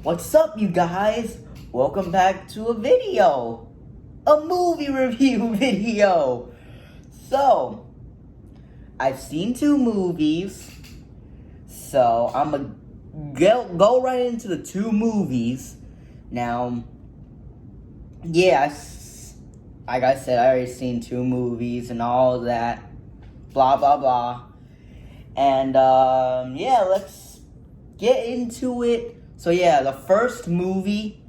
What's up, you guys? Welcome back to a movie review video. So, I've seen 2 movies, so I'm gonna go right into the 2 movies. Now, yeah, like I said, I already seen 2 movies and all that, blah, blah, blah. And, yeah, let's get into it. So yeah, the first movie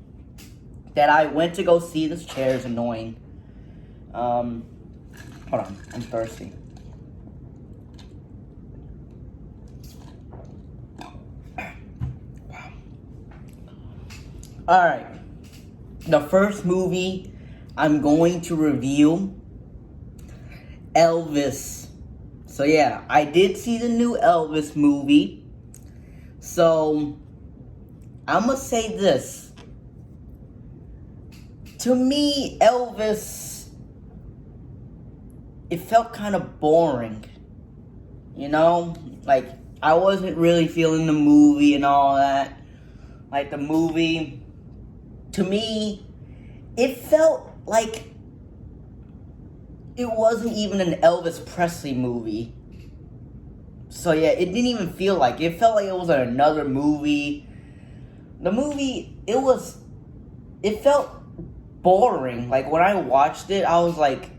that I went to go see, this chair is annoying. Hold on, I'm thirsty. Wow. Alright, the first movie I'm going to review, Elvis. So yeah, I did see the new Elvis movie. So I'm gonna say this. To me, Elvis, it felt kind of boring. You know? Like, I wasn't really feeling the movie and all that. Like, the movie, to me, it felt like it wasn't even an Elvis Presley movie. So yeah, it didn't even feel like it. It felt like it was another movie. The movie, it felt boring. Like, when I watched it, I was like,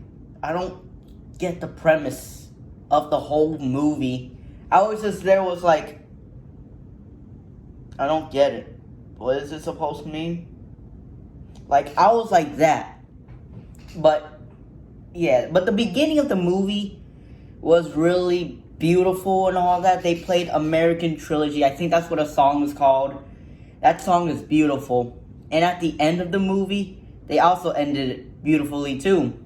I don't get the premise of the whole movie. I was like, I don't get it. What is it supposed to mean? Like, I was like that. But, yeah, but the beginning of the movie was really beautiful and all that. They played American Trilogy. I think that's what a song is called. That song is beautiful. And at the end of the movie, they also ended it beautifully too.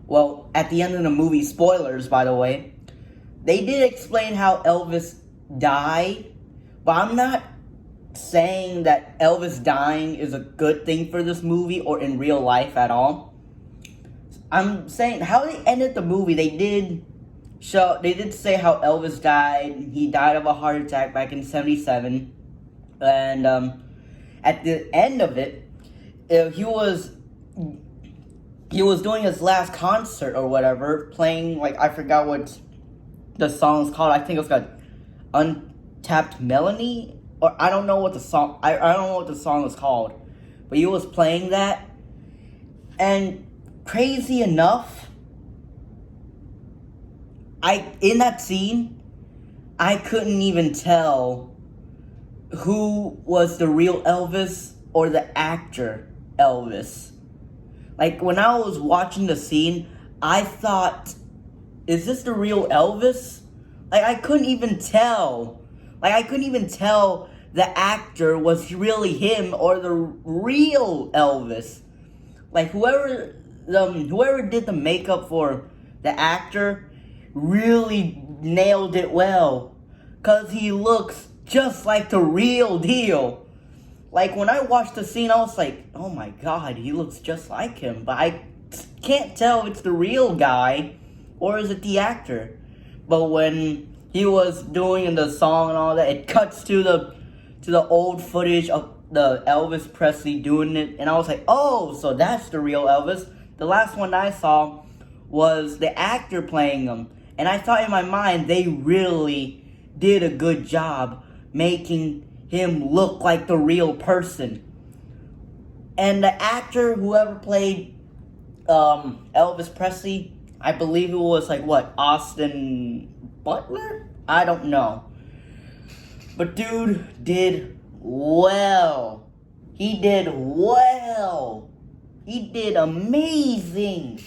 Well, at the end of the movie, spoilers by the way, they did explain how Elvis died. But I'm not saying that Elvis dying is a good thing for this movie or in real life at all. I'm saying how they ended the movie, they did say how Elvis died. He died of a heart attack back in 1977. And at the end of it, he was doing his last concert or whatever, playing, like, I forgot what the song is called. I think it's got Untapped Melody, or I don't know what the song. I don't know what the song is called, but he was playing that, and crazy enough, in that scene, I couldn't even tell who was the real Elvis or the actor Elvis. Like, when I was watching the scene, I thought, is this the real Elvis? Like, I couldn't even tell. Like, I couldn't even tell the actor was really him or the real Elvis. Like, whoever did the makeup for the actor really nailed it well. 'Cause he looks just like the real deal. Like, when I watched the scene, I was like, oh my god, he looks just like him. But I can't tell if it's the real guy or is it the actor. But when he was doing the song and all that, it cuts to the old footage of the Elvis Presley doing it. And I was like, oh, so that's the real Elvis. The last one I saw was the actor playing him. And I thought in my mind, they really did a good job making him look like the real person. And the actor, whoever played Elvis Presley, I believe it was like, what, Austin Butler? I don't know. But dude did well. He did well. He did amazing.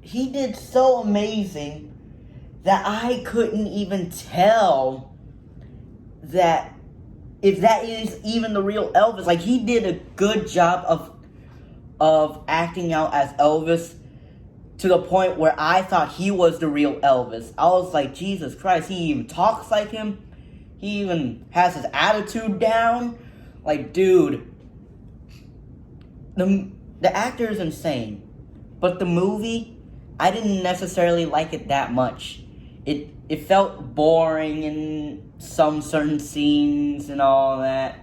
He did so amazing that I couldn't even tell that if that is even the real Elvis. Like, he did a good job of acting out as Elvis to the point where I thought he was the real Elvis. I was like, Jesus Christ, he even talks like him. He even has his attitude down. Like, dude, the actor is insane. But the movie, I didn't necessarily like it that much. it felt boring in some certain scenes and all that.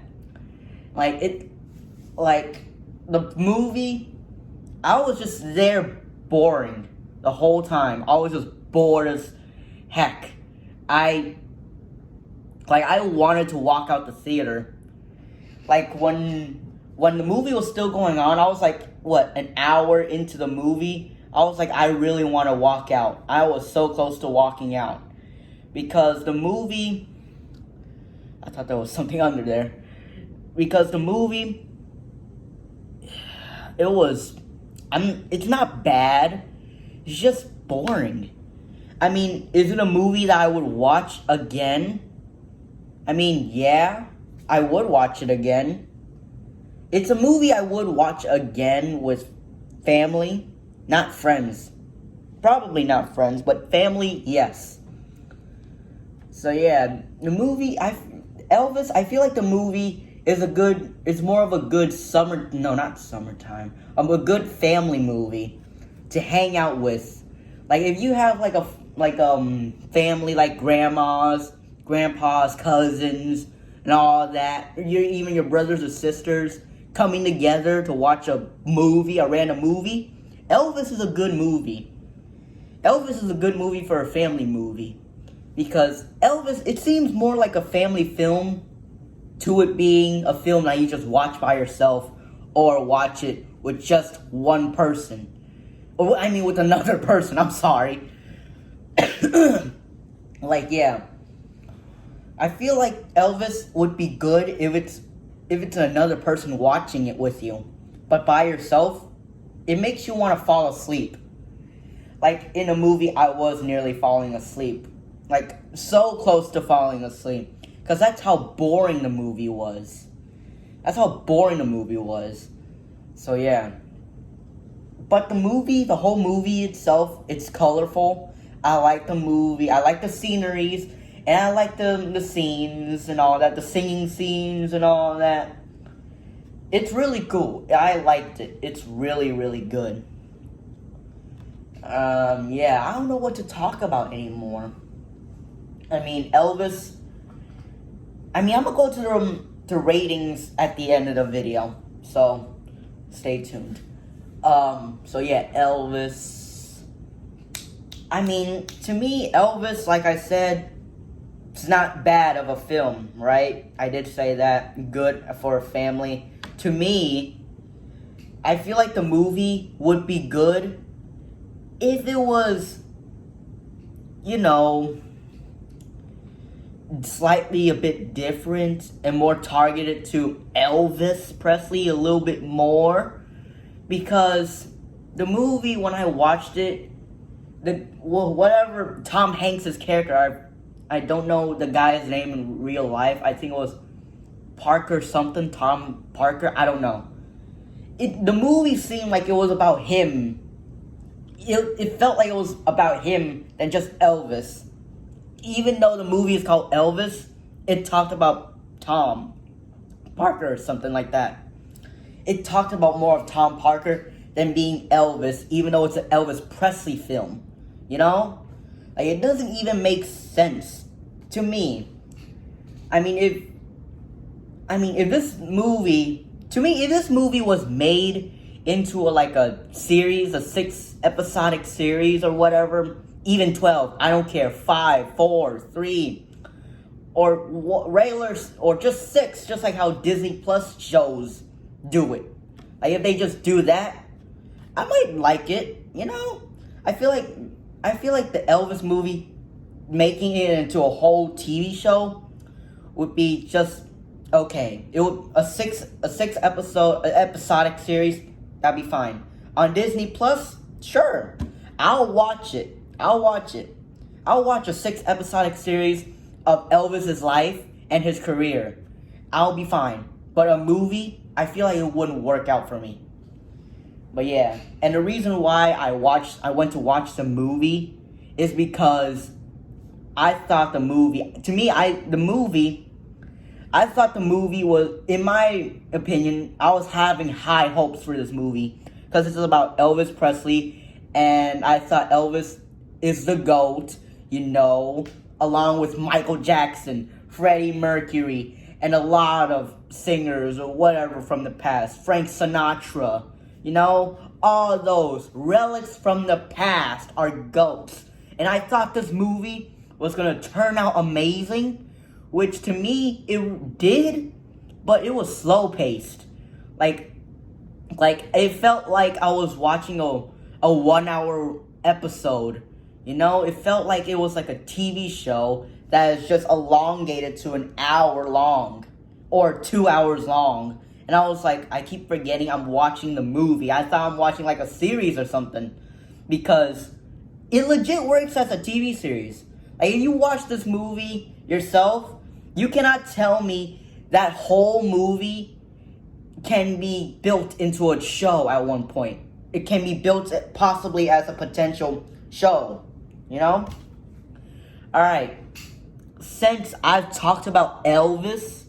Like the movie, I was just there boring the whole time. I was just bored as heck. I wanted to walk out the theater. Like when the movie was still going on, I was like, what, an hour into the movie? I was like, I really want to walk out. I was so close to walking out. Because the movie, I thought there was something under there. Because the movie, it's not bad. It's just boring. I mean, is it a movie that I would watch again? I mean, yeah, I would watch it again. It's a movie I would watch again with family, not friends. Probably not friends, but family, yes. So yeah, the movie, Elvis, I feel like the movie it's more of a good a good family movie to hang out with. Like if you have family like grandmas, grandpas, cousins, and all that, even your brothers or sisters coming together to watch a random movie, Elvis is a good movie. Elvis is a good movie for a family movie. Because Elvis, it seems more like a family film to it being a film that you just watch by yourself or watch it with just one person. With another person, I'm sorry. Yeah. I feel like Elvis would be good if it's another person watching it with you. But by yourself, it makes you want to fall asleep. Like in a movie, I was nearly falling asleep. Like so close to falling asleep. Because that's how boring the movie was. So yeah. But the whole movie itself, it's colorful. I like the movie. I like the sceneries. And I like the scenes and all that. The singing scenes and all that. It's really cool. I liked it. It's really, really good. Yeah, I don't know what to talk about anymore. I mean, Elvis... I'm going to go to the ratings at the end of the video. So, stay tuned. So yeah, Elvis. I mean, to me, Elvis, like I said, it's not bad of a film, right? I did say that. Good for a family. To me, I feel like the movie would be good if it was, slightly a bit different and more targeted to Elvis Presley a little bit more. Because the movie, when I watched it, whatever Tom Hanks' character, I don't know the guy's name in real life. I think it was Parker something, Tom Parker, I don't know. The movie seemed like it was about him. It felt like it was about him than just Elvis. Even though the movie is called Elvis, it talked about Tom Parker or something like that. It talked about more of Tom Parker than being Elvis, even though it's an Elvis Presley film. Like, it doesn't even make sense to me. If this movie was made into a series, a 6 episodic series or whatever, even 12, I don't care, 5, 4, 3, or regular, or just 6, just like how Disney Plus shows do it. Like, if they just do that, I might like it, I feel like the Elvis movie, making it into a whole TV show, would be just okay. It would a 6 episodic series, that'd be fine. On Disney Plus, sure, I'll watch it. I'll watch a 6 episodic series of Elvis's life and his career. I'll be fine. But a movie, I feel like it wouldn't work out for me. But yeah, and the reason why I went to watch the movie is because I thought the movie, I thought the movie was, in my opinion, I was having high hopes for this movie. Because this is about Elvis Presley, and I thought Elvis is the GOAT. you know, along with Michael Jackson, Freddie Mercury, and a lot of singers or whatever from the past. Frank Sinatra, you know, all those relics from the past are ghosts. And I thought this movie was going to turn out amazing, which to me, it did, but it was slow-paced. Like it felt like I was watching a 1 hour episode. You know, it felt like it was like a TV show that is just elongated to an hour long or 2 hours long. And I was like, I keep forgetting I'm watching the movie. I thought I'm watching like a series or something, because it legit works as a TV series. Like, if you watch this movie yourself, you cannot tell me that whole movie can be built into a show at one point. It can be built possibly as a potential show, you know? Alright, since I've talked about Elvis,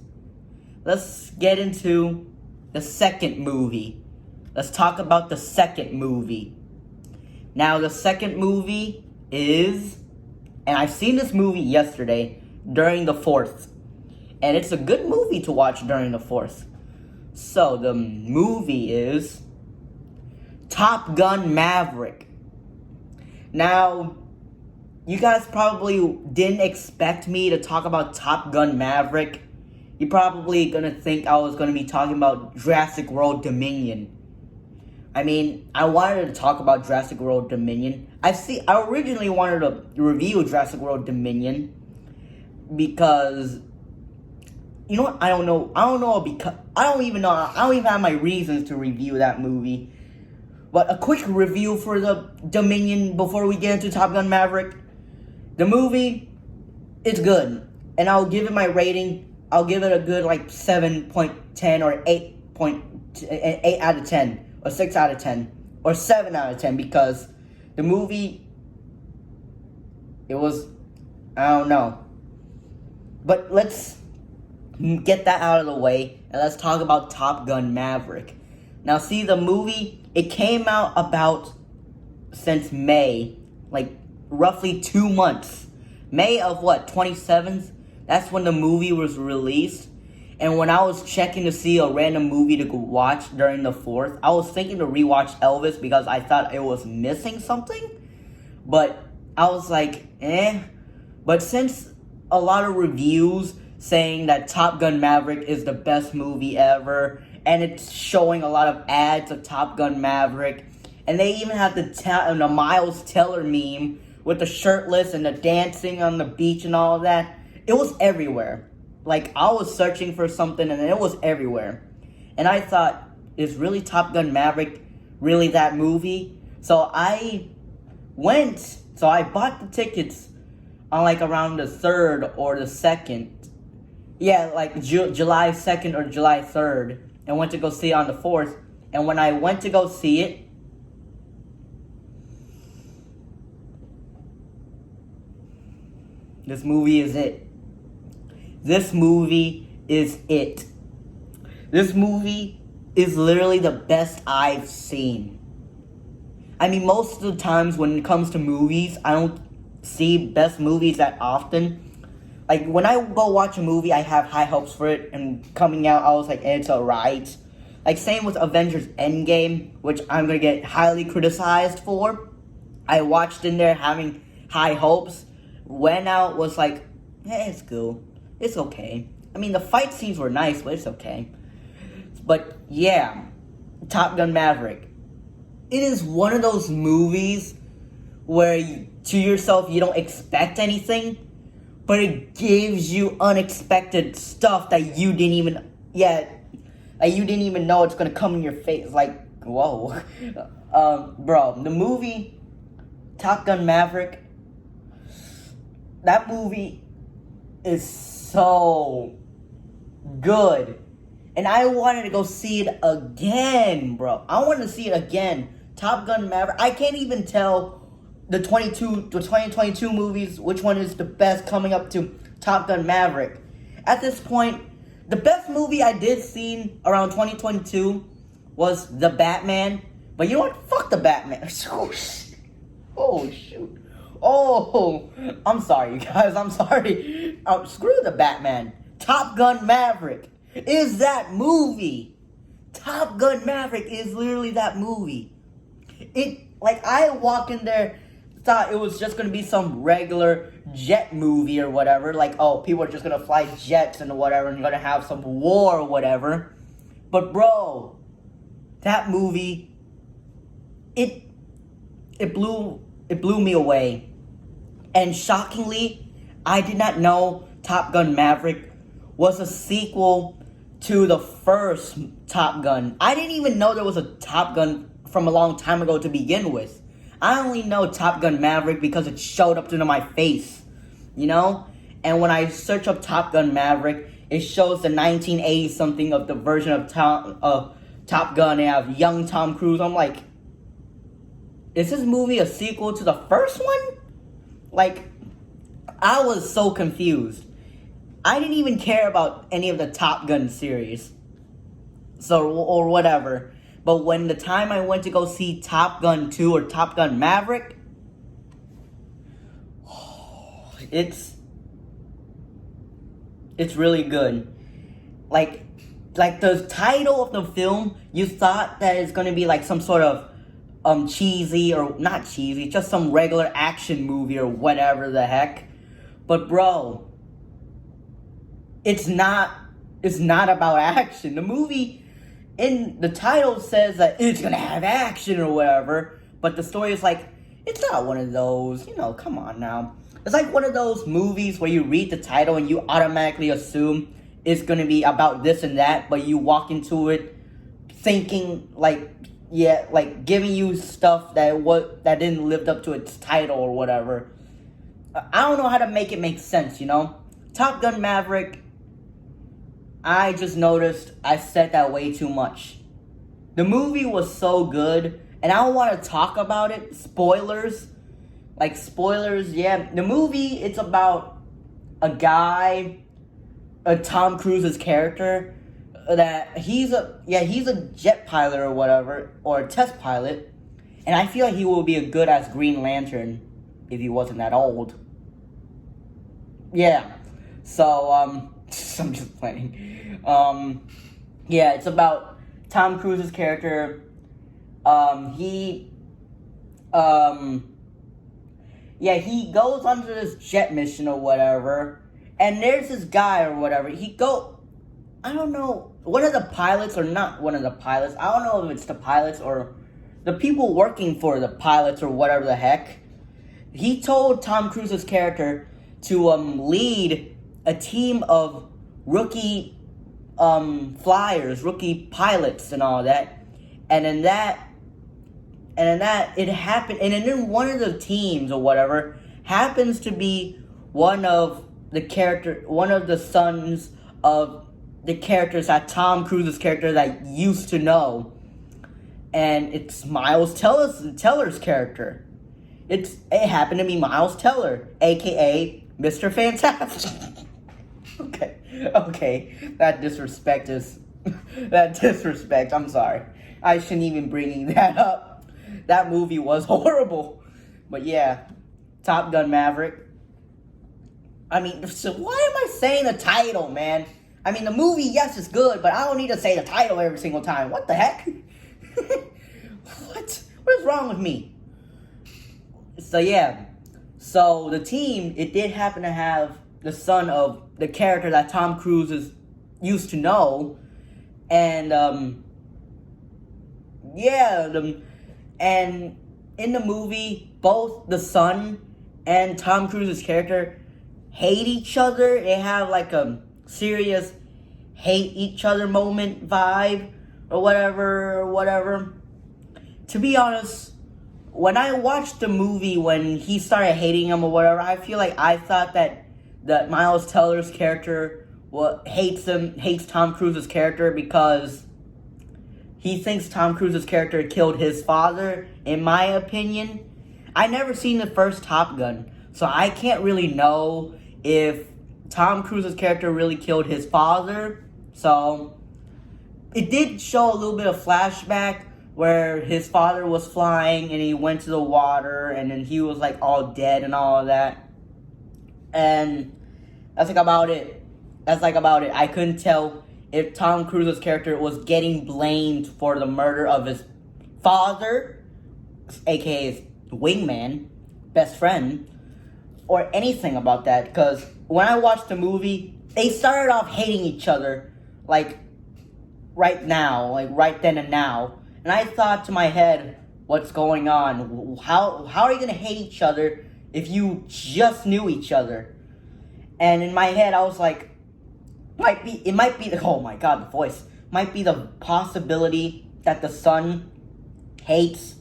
let's get into the second movie. Let's talk about the second movie. Now, the second movie is, and I've seen this movie yesterday during the 4th, and it's a good movie to watch during the 4th. So, the movie is Top Gun Maverick. Now, you guys probably didn't expect me to talk about Top Gun Maverick. You're probably gonna think I was gonna be talking about Jurassic World Dominion. I mean, I wanted to talk about Jurassic World Dominion. I originally wanted to review Jurassic World Dominion because, you know what? I don't know because I don't even have my reasons to review that movie. But a quick review for the Dominion before we get into Top Gun Maverick. The movie, it's good, and I'll give it my rating. I'll give it a good like 7.10 or 8 out of 10 or 6 out of 10 or 7 out of 10, because the movie, it was, I don't know. But let's get that out of the way, and let's talk about Top Gun Maverick. Now, see, the movie, it came out about since May, like roughly 2 months. May of what, 27th? That's when the movie was released. And when I was checking to see a random movie to watch during the 4th, I was thinking to rewatch Elvis because I thought it was missing something. But I was like, eh. But since a lot of reviews saying that Top Gun Maverick is the best movie ever, and it's showing a lot of ads of Top Gun Maverick, and they even have the Miles Teller meme with the shirtless and the dancing on the beach and all of that. It was everywhere. Like, I was searching for something and it was everywhere. And I thought, is really Top Gun Maverick really that movie? So I bought the tickets on like around the 3rd or the 2nd. Yeah, like July 2nd or July 3rd. And went to go see it on the 4th. And when I went to go see it, this movie is it. This movie is it. This movie is literally the best I've seen. I mean, most of the times when it comes to movies, I don't see best movies that often. Like, when I go watch a movie, I have high hopes for it, and coming out, I was like, it's alright. Like, same with Avengers Endgame, which I'm gonna get highly criticized for. I watched in there having high hopes. Went out, was like, hey, it's cool. It's okay. I mean, the fight scenes were nice, but it's okay. But, yeah, Top Gun Maverick. It is one of those movies where to yourself you don't expect anything, but it gives you unexpected stuff that you didn't even know it's gonna come in your face. Like, whoa. Bro, the movie Top Gun Maverick, that movie is so good. And I wanted to go see it again, bro. I wanted to see it again. Top Gun Maverick. I can't even tell the 2022 movies which one is the best coming up to Top Gun Maverick. At this point, the best movie I did see around 2022 was The Batman. But you know what? Fuck The Batman. Oh, shoot. Oh, I'm sorry, you guys. I'm sorry. Screw the Batman. Top Gun Maverick is that movie. Top Gun Maverick is literally that movie. I walked in there, thought it was just gonna be some regular jet movie or whatever. Like, oh, people are just gonna fly jets and whatever, and you're gonna have some war or whatever. But bro, that movie, it blew me away. And shockingly, I did not know Top Gun Maverick was a sequel to the first Top Gun. I didn't even know there was a Top Gun from a long time ago to begin with. I only know Top Gun Maverick because it showed up into my face, you know? And when I search up Top Gun Maverick, it shows the 1980 something of the version of Top Gun. They have young Tom Cruise. I'm like, is this movie a sequel to the first one? Like, I was so confused. I didn't even care about any of the Top Gun series. Or whatever. But when the time I went to go see Top Gun 2 or Top Gun Maverick, it's really good. Like the title of the film, you thought that it's gonna be like some sort of cheesy, or not cheesy, just some regular action movie or whatever the heck. But bro, it's not about action. The movie in the title says that it's gonna have action or whatever, but the story is like, it's not one of those, come on now. It's like one of those movies where you read the title and you automatically assume it's gonna be about this and that, but you walk into it thinking giving you stuff that didn't live up to its title or whatever. I don't know how to make it make sense, Top Gun Maverick, I just noticed I said that way too much. The movie was so good, and I don't want to talk about it. Spoilers, yeah. The movie, it's about a guy, Tom Cruise's character, that he's a jet pilot or whatever, or a test pilot, and I feel like he will be a good as Green Lantern if he wasn't that old. Yeah, so I'm just playing. Yeah, it's about Tom Cruise's character. He goes onto this jet mission or whatever, and there's this guy or whatever. I don't know, one of the pilots or not one of the pilots. I don't know if it's the pilots or the people working for the pilots or whatever the heck. He told Tom Cruise's character to lead a team of rookie flyers, rookie pilots and all that. And then it happened, and then one of the teams or whatever happens to be one of the sons of the characters that Tom Cruise's character that used to know. And it's Miles Teller's character. It happened to be Miles Teller, aka Mr. Fantastic. Okay, that disrespect, I'm sorry. I shouldn't even bring that up. That movie was horrible. But yeah, Top Gun Maverick. I mean, so why am I saying the title, man? I mean, the movie, yes, is good, but I don't need to say the title every single time. What the heck? What is wrong with me? So yeah, so the team, it did happen to have the son of the character that Tom Cruise used to know, and and in the movie, both the son and Tom Cruise's character hate each other. They have like a serious hate each other moment vibe or whatever. To be honest, when I watched the movie, when he started hating him or whatever, I feel like I thought that Miles Teller's character hates Tom Cruise's character because he thinks Tom Cruise's character killed his father, in my opinion. I never seen the first Top Gun, so I can't really know if Tom Cruise's character really killed his father. So it did show a little bit of flashback where his father was flying and he went to the water and then he was like all dead and all of that. And that's like about it. I couldn't tell if Tom Cruise's character was getting blamed for the murder of his father, aka his wingman, best friend, or anything about that. Because when I watched the movie, they started off hating each other, like right now, like right then and now. And I thought to my head, what's going on? How are you gonna hate each other if you just knew each other? And in my head, I was like, it might be, oh my god, the voice. Might be the possibility that the son hates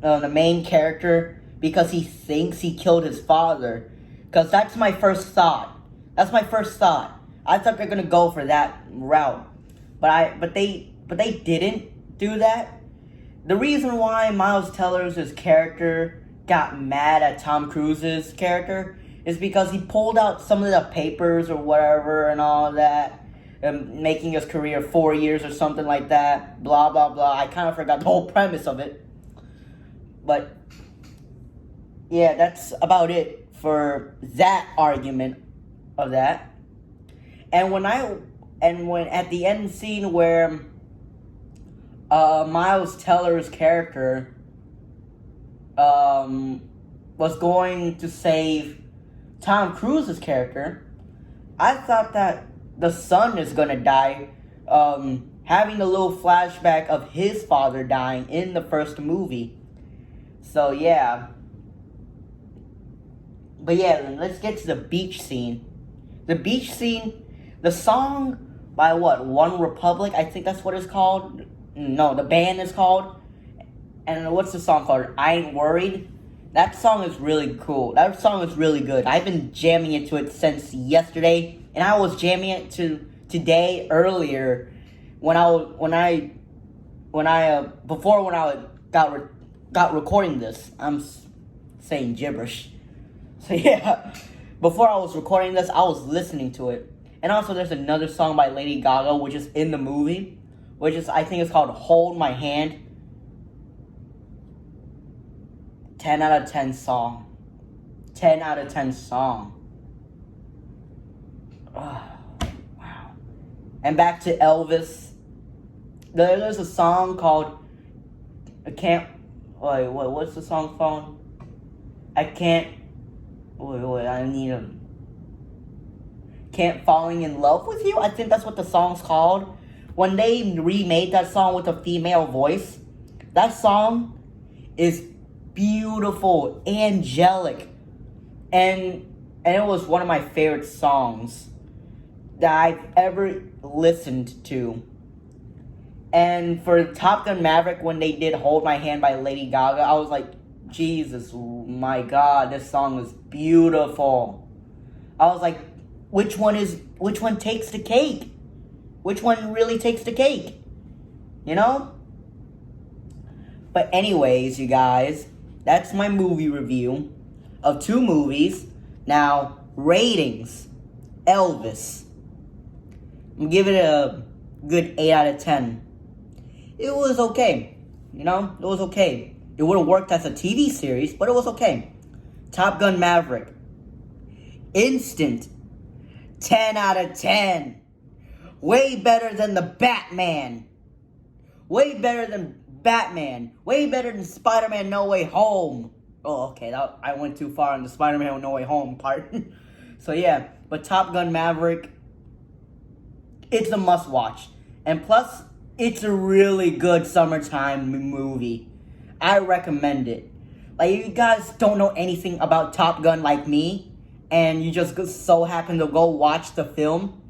the main character because he thinks he killed his father. Because that's my first thought. I thought they're gonna go for that route. But they didn't do that. The reason why Miles Teller's character got mad at Tom Cruise's character is because he pulled out some of the papers or whatever and all that, making his career 4 years or something like that, blah, blah, blah. I kind of forgot the whole premise of it. But, yeah, that's about it for that argument of that. And when at the end scene where Miles Teller's character was going to save Tom Cruise's character, I thought that the son is gonna die, having a little flashback of his father dying in the first movie. So yeah. But yeah, let's get to the beach scene. The song by One Republic, I think that's what it's called. No, the band is called. And what's the song called? I Ain't Worried. That song is really cool. That song is really good. I've been jamming into it since yesterday, and I was jamming it to today earlier when I got recording this. I'm saying gibberish. So yeah, before I was recording this, I was listening to it. And also, there's another song by Lady Gaga, which is in the movie, which is, I think it's called Hold My Hand. 10 out of 10 song. 10 out of 10 song. Oh, wow. And back to Elvis. There's a song called what's the song called? Can't Falling in Love with You? I think that's what the song's called. When they remade that song with a female voice, that song is beautiful, angelic, and it was one of my favorite songs that I've ever listened to. And for Top Gun Maverick, when they did Hold My Hand by Lady Gaga, I was like, Jesus, my God, this song is beautiful. I was like, which one takes the cake? Which one really takes the cake? You know? But anyways, you guys, that's my movie review of 2 movies. Now, ratings. Elvis. I'm giving it a good 8 out of 10. It was okay. You know, it was okay. It would have worked as a TV series, but it was okay. Top Gun Maverick. Instant. 10 out of 10. Way better than the Batman. Way better than Batman. Way better than Spider-Man No Way Home. Oh, okay, I went too far on the Spider-Man No Way Home part. So yeah, but Top Gun Maverick, it's a must-watch. And plus, it's a really good summertime movie. I recommend it. Like, if you guys don't know anything about Top Gun like me, and you just so happen to go watch the film,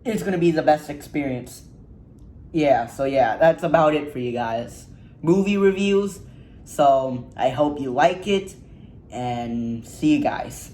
it's gonna be the best experience. Yeah, so yeah, that's about it for you guys. Movie reviews. So I hope you like it, and see you guys.